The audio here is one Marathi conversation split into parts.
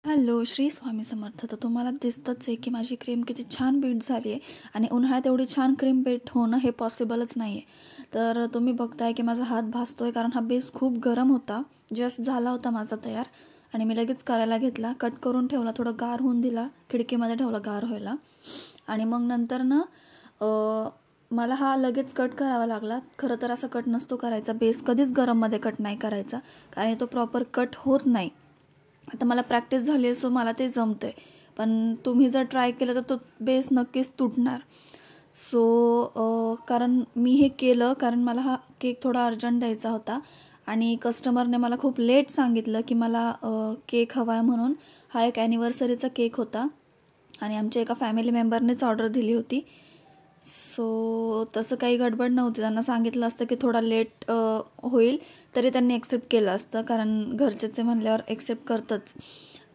हॅलो, श्री स्वामी समर्थ. तर तुम्हाला दिसतंच आहे की माझी क्रीम किती छान बीट झाली आहे आणि उन्हाळ्यात एवढी छान क्रीम बीट होणं हे पॉसिबलच नाही आहे. तर तुम्ही बघताय की माझा हात भासतोय कारण हा बेस खूप गरम होता. जस्ट झाला होता माझा तयार आणि मी लगेच करायला घेतला. कट करून ठेवला, थोडं गार होऊन दिला, खिडकीमध्ये ठेवला गार व्हायला आणि मग नंतर ना मला हा लगेच कट करावा लागला. खरं तर असा कट नसतो करायचा. बेस कधीच गरममध्ये कट नाही करायचा कारण तो प्रॉपर कट होत नाही. आता मला प्रॅक्टिस झाली आहे सो मला ते जमतं आहे. पण तुम्ही जर ट्राय केलं तर तो बेस नक्कीच तुटणार. सो कारण मी हे केलं कारण मला हा केक थोडा अर्जंट द्यायचा होता आणि कस्टमरने मला खूप लेट सांगितलं की मला केक हवा आहे म्हणून. हा एक ॲनिव्हर्सरीचा केक होता आणि आमच्या एका फॅमिली मेंबरनेच ऑर्डर दिली होती. सो तसं काही गडबड नव्हती. त्यांना सांगितलं असतं की थोडा लेट होईल तरी त्यांनी ॲक्सेप्ट केलं असतं कारण घरचेचे म्हणल्यावर ॲक्सेप्ट करतंच.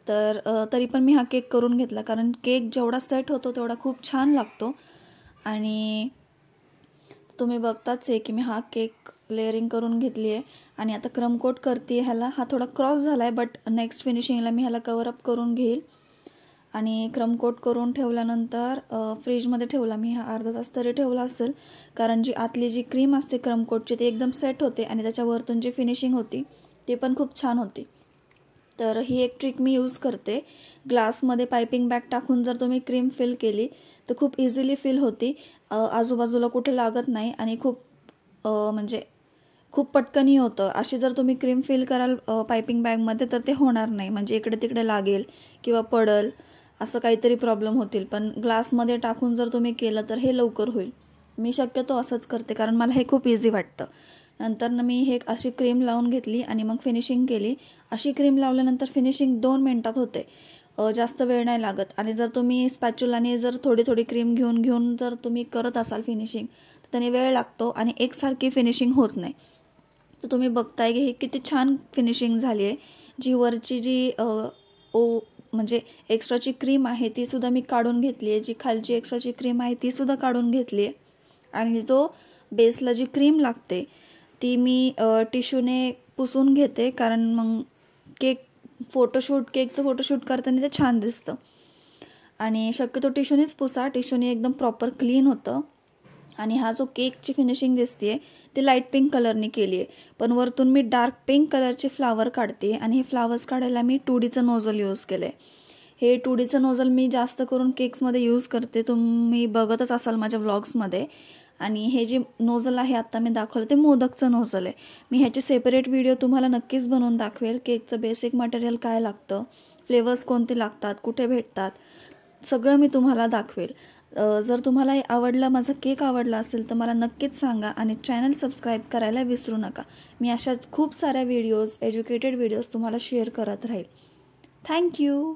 तर तरी पण मी हा केक करून घेतला कारण केक जेवढा सेट होतो तेवढा खूप छान लागतो. आणि तुम्ही बघताच आहे की मी हा केक लेअरिंग करून घेतली आहे आणि आता क्रम कोट करते ह्याला. हा थोडा क्रॉस झाला आहे बट नेक्स्ट फिनिशिंगला मी ह्याला कवरअप करून घेईल. आणि क्रम कोट करून ठेवल्यानंतर फ्रीजमध्ये ठेवला मी. हा अर्धा तास तरी ठेवला असेल कारण जी आतली जी क्रीम असते क्रम कोटची ती एकदम सेट होते आणि त्याच्यावरतून जी फिनिशिंग होती ती पण खूप छान होती. तर ही एक ट्रिक मी यूज करते. ग्लासमध्ये पायपिंग बॅग टाकून जर तुम्ही क्रीम फिल केली तर खूप इझिली फिल होती. आजूबाजूला कुठे लागत नाही आणि म्हणजे खूप पटकनही होतं. अशी जर तुम्ही क्रीम फिल कराल पायपिंग बॅगमध्ये तर ते होणार नाही. म्हणजे इकडे तिकडे लागेल किंवा पडल असं काहीतरी प्रॉब्लेम होतील. पण ग्लासमध्ये टाकून जर तुम्ही केलं तर हे लवकर होईल. मी शक्यतो असंच करते कारण मला हे खूप इझी वाटतं. नंतर मी हे अशी क्रीम लावून घेतली आणि मग फिनिशिंग केली. अशी क्रीम लावल्यानंतर फिनिशिंग 2 मिनिटात होते. जास्त वेळ नाही लागत. आणि जर तुम्ही स्पॅच्युलाने जर थोडी थोडी क्रीम घेऊन जर तुम्ही करत असाल फिनिशिंग तर त्याने वेळ लागतो आणि एकसारखी फिनिशिंग होत नाही. तर तुम्ही बघताय की ही किती छान फिनिशिंग झाली आहे. जी वरची जी म्हणजे एक्स्ट्राची क्रीम आहे तीसुद्धा मी काढून घेतली आहे. जी खालची एक्स्ट्राची क्रीम आहे तीसुद्धा काढून घेतली आहे. आणि जो बेसला जी क्रीम लागते ती मी टिश्यूने पुसून घेते कारण मग केकचं फोटोशूट करताना ते छान दिसतं. आणि शक्यतो टिश्यूनेच पुसा. टिश्यूने एकदम प्रॉपर क्लीन होतं. आणि हा जो केकची फिनिशिंग दिसते ती लाईट पिंक कलरने केली आहे. पण वरतून मी डार्क पिंक कलरचे फ्लावर काढते आणि हे फ्लावर्स काढायला मी 2Dचं नोझल यूज केलं आहे. हे 2Dचं नोझल मी जास्त करून केक्समध्ये यूज करते. तुम्ही बघतच असाल माझ्या व्लॉग्समध्ये. आणि हे जे नोझल आहे आत्ता मी दाखवलं ते मोदकचं नोझल आहे. मी ह्याचे सेपरेट व्हिडिओ तुम्हाला नक्कीच बनवून दाखवेल. केकचं बेसिक मटेरियल काय लागतं, फ्लेवर्स कोणते लागतात, कुठे भेटतात, सगळं मी तुम्हाला दाखवेल. जर तुम्हाला आवडला माझा केक आवडला असेल तर मला नक्कीच सांगा आणि चॅनल सबस्क्राईब करायला विसरू नका. मी अशाच खूप साऱ्या व्हिडिओज, एज्युकेटेड व्हिडिओज तुम्हाला शेअर करत राहील. थँक्यू.